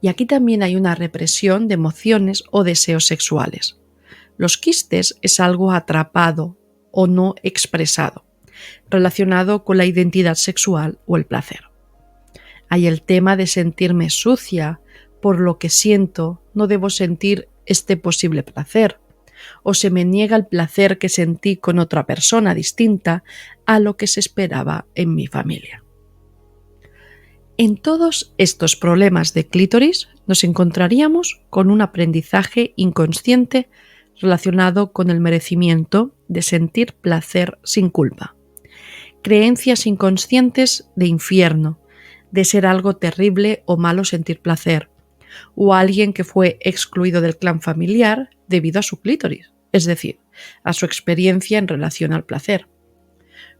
Y aquí también hay una represión de emociones o deseos sexuales. Los quistes es algo atrapado o no expresado, relacionado con la identidad sexual o el placer. Hay el tema de sentirme sucia, por lo que siento, no debo sentir este posible placer, o se me niega el placer que sentí con otra persona distinta a lo que se esperaba en mi familia. En todos estos problemas de clítoris nos encontraríamos con un aprendizaje inconsciente relacionado con el merecimiento de sentir placer sin culpa, creencias inconscientes de infierno, de ser algo terrible o malo sentir placer, o alguien que fue excluido del clan familiar debido a su clítoris, es decir, a su experiencia en relación al placer.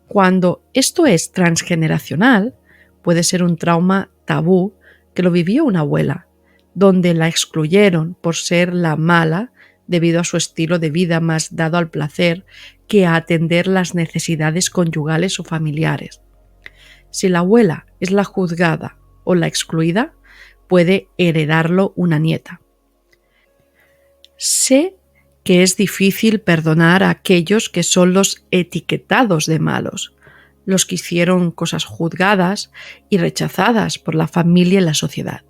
Cuando esto es transgeneracional, puede ser un trauma tabú que lo vivió una abuela, donde la excluyeron por ser la mala debido a su estilo de vida más dado al placer que a atender las necesidades conyugales o familiares. Si la abuela es la juzgada o la excluida, puede heredarlo una nieta. Sé que es difícil perdonar a aquellos que son los etiquetados de malos, los que hicieron cosas juzgadas y rechazadas por la familia y la sociedad.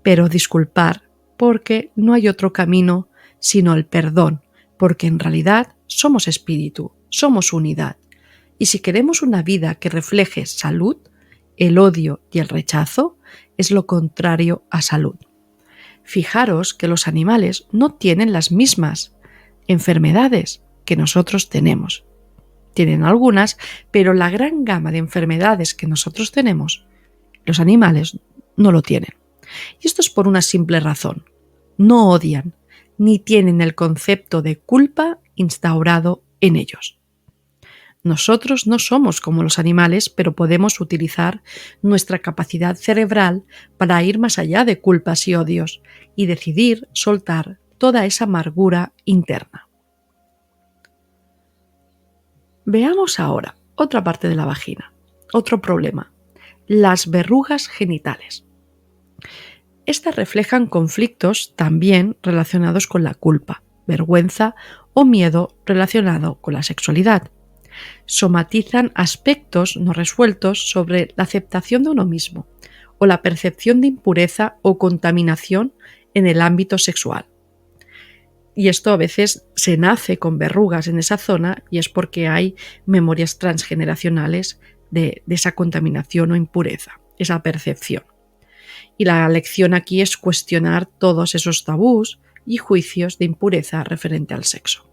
Pero disculpar, porque no hay otro camino sino el perdón, porque en realidad somos espíritu, somos unidad. Y si queremos una vida que refleje salud, el odio y el rechazo es lo contrario a salud. Fijaros que los animales no tienen las mismas enfermedades que nosotros tenemos. Tienen algunas, pero la gran gama de enfermedades que nosotros tenemos, los animales no lo tienen. Y esto es por una simple razón. No odian, ni tienen el concepto de culpa instaurado en ellos. Nosotros no somos como los animales, pero podemos utilizar nuestra capacidad cerebral para ir más allá de culpas y odios y decidir soltar toda esa amargura interna. Veamos ahora otra parte de la vagina, otro problema, las verrugas genitales. Estas reflejan conflictos también relacionados con la culpa, vergüenza o miedo relacionado con la sexualidad. Somatizan aspectos no resueltos sobre la aceptación de uno mismo o la percepción de impureza o contaminación en el ámbito sexual. Y esto a veces se nace con verrugas en esa zona y es porque hay memorias transgeneracionales de esa contaminación o impureza, esa percepción. Y la lección aquí es cuestionar todos esos tabús y juicios de impureza referente al sexo.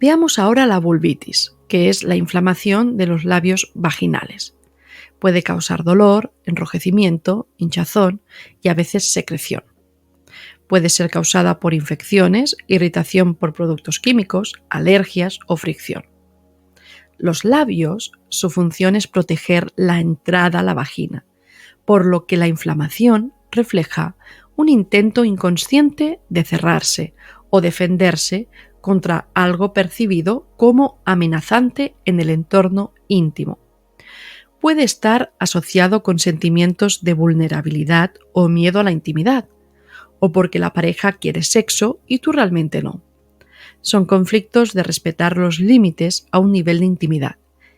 Veamos ahora la vulvitis, que es la inflamación de los labios vaginales. Puede causar dolor, enrojecimiento, hinchazón y a veces secreción. Puede ser causada por infecciones, irritación por productos químicos, alergias o fricción. Los labios, su función es proteger la entrada a la vagina, por lo que la inflamación refleja un intento inconsciente de cerrarse o defenderse contra algo percibido como amenazante en el entorno íntimo. Puede estar asociado con sentimientos de vulnerabilidad o miedo a la intimidad, o porque la pareja quiere sexo y tú realmente no. Son conflictos de respetar los límites a un nivel de intimidad.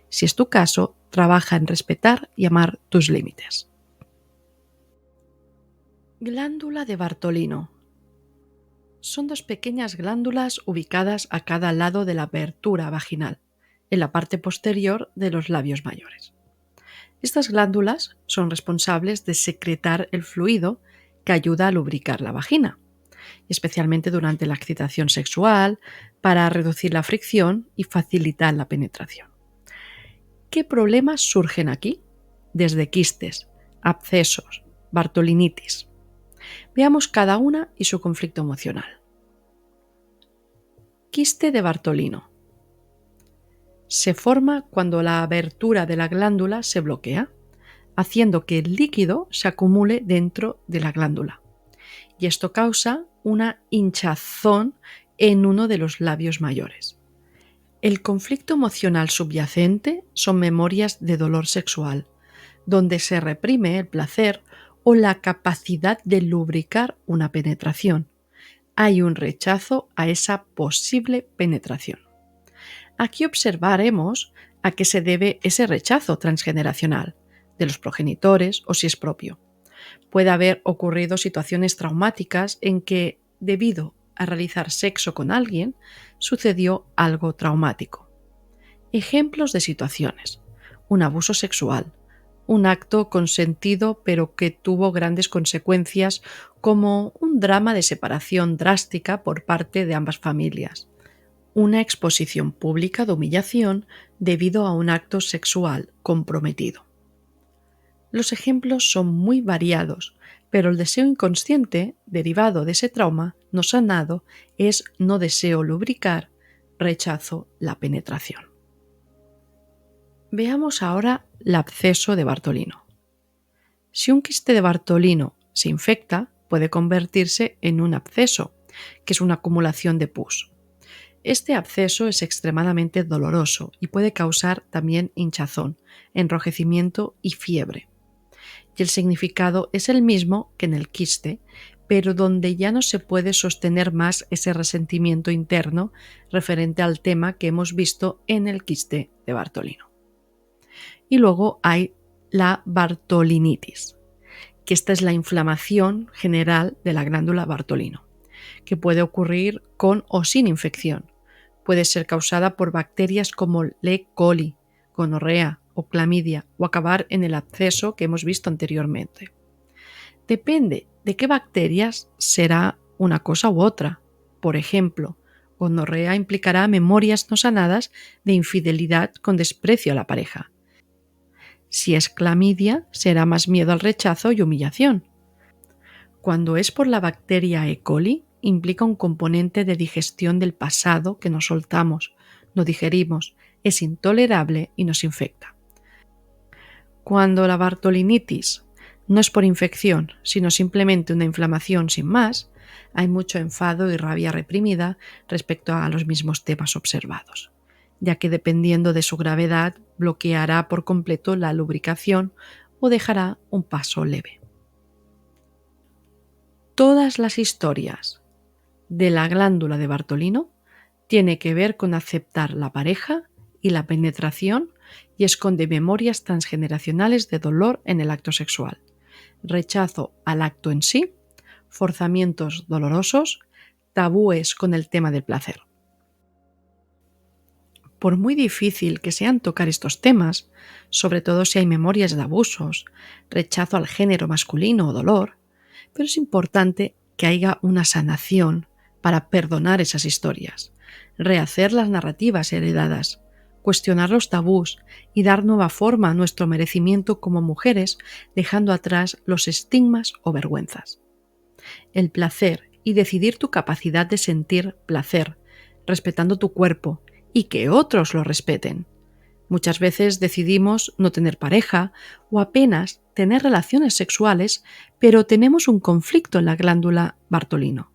Si es tu caso, trabaja en respetar y amar tus límites. Glándula de Bartolino. Son dos pequeñas glándulas ubicadas a cada lado de la abertura vaginal, en la parte posterior de los labios mayores. Estas glándulas son responsables de secretar el fluido que ayuda a lubricar la vagina, especialmente durante la excitación sexual, para reducir la fricción y facilitar la penetración. ¿Qué problemas surgen aquí? Desde quistes, abscesos, bartolinitis. Veamos cada una y su conflicto emocional. Quiste de Bartolino. Se forma cuando la abertura de la glándula se bloquea, haciendo que el líquido se acumule dentro de la glándula. Y esto causa una hinchazón en uno de los labios mayores. El conflicto emocional subyacente son memorias de dolor sexual, donde se reprime el placer o la capacidad de lubricar una penetración. Hay un rechazo a esa posible penetración. Aquí observaremos a qué se debe ese rechazo transgeneracional, de los progenitores o si es propio. Puede haber ocurrido situaciones traumáticas en que, debido a realizar sexo con alguien, sucedió algo traumático. Ejemplos de situaciones: un abuso sexual, un acto consentido pero que tuvo grandes consecuencias, como un drama de separación drástica por parte de ambas familias, una exposición pública de humillación debido a un acto sexual comprometido. Los ejemplos son muy variados, pero el deseo inconsciente, derivado de ese trauma no sanado, es no deseo lubricar, rechazo la penetración. Veamos ahora el absceso de Bartolino. Si un quiste de Bartolino se infecta, puede convertirse en un absceso, que es una acumulación de pus. Este absceso es extremadamente doloroso y puede causar también hinchazón, enrojecimiento y fiebre. Y el significado es el mismo que en el quiste, pero donde ya no se puede sostener más ese resentimiento interno referente al tema que hemos visto en el quiste de Bartolino. Y luego hay la bartolinitis, que esta es la inflamación general de la glándula Bartolino, que puede ocurrir con o sin infección. Puede ser causada por bacterias como E. coli, gonorrea o clamidia, o acabar en el absceso que hemos visto anteriormente. Depende de qué bacterias será una cosa u otra. Por ejemplo, gonorrea implicará memorias no sanadas de infidelidad con desprecio a la pareja. Si es clamidia, será más miedo al rechazo y humillación. Cuando es por la bacteria E. coli, implica un componente de digestión del pasado que no soltamos, no digerimos, es intolerable y nos infecta. Cuando la bartolinitis no es por infección, sino simplemente una inflamación sin más, hay mucho enfado y rabia reprimida respecto a los mismos temas observados, ya que dependiendo de su gravedad bloqueará por completo la lubricación o dejará un paso leve. Todas las historias de la glándula de Bartolino tiene que ver con aceptar la pareja y la penetración y esconde memorias transgeneracionales de dolor en el acto sexual, rechazo al acto en sí, forzamientos dolorosos, tabúes con el tema del placer. Por muy difícil que sean tocar estos temas, sobre todo si hay memorias de abusos, rechazo al género masculino o dolor, pero es importante que haya una sanación para perdonar esas historias, rehacer las narrativas heredadas, cuestionar los tabús y dar nueva forma a nuestro merecimiento como mujeres, dejando atrás los estigmas o vergüenzas. El placer y decidir tu capacidad de sentir placer, respetando tu cuerpo y que otros lo respeten. Muchas veces decidimos no tener pareja o apenas tener relaciones sexuales, pero tenemos un conflicto en la glándula Bartolino.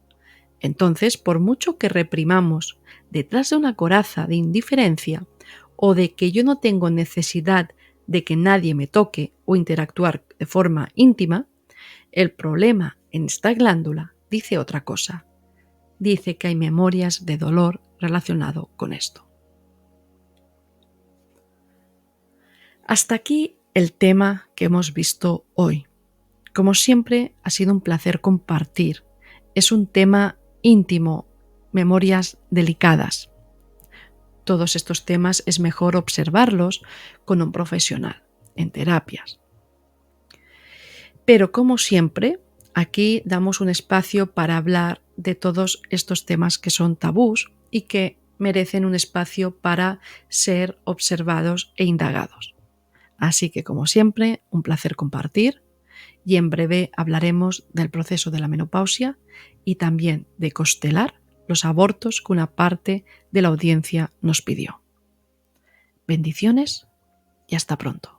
Entonces, por mucho que reprimamos detrás de una coraza de indiferencia o de que yo no tengo necesidad de que nadie me toque o interactuar de forma íntima, el problema en esta glándula dice otra cosa. Dice que hay memorias de dolor relacionado con esto. Hasta aquí el tema que hemos visto hoy. Como siempre, ha sido un placer compartir. Es un tema íntimo, memorias delicadas. Todos estos temas es mejor observarlos con un profesional, en terapias. Pero como siempre, aquí damos un espacio para hablar de todos estos temas que son tabús y que merecen un espacio para ser observados e indagados. Así que, como siempre, un placer compartir y en breve hablaremos del proceso de la menopausia y también de constelar los abortos que una parte de la audiencia nos pidió. Bendiciones y hasta pronto.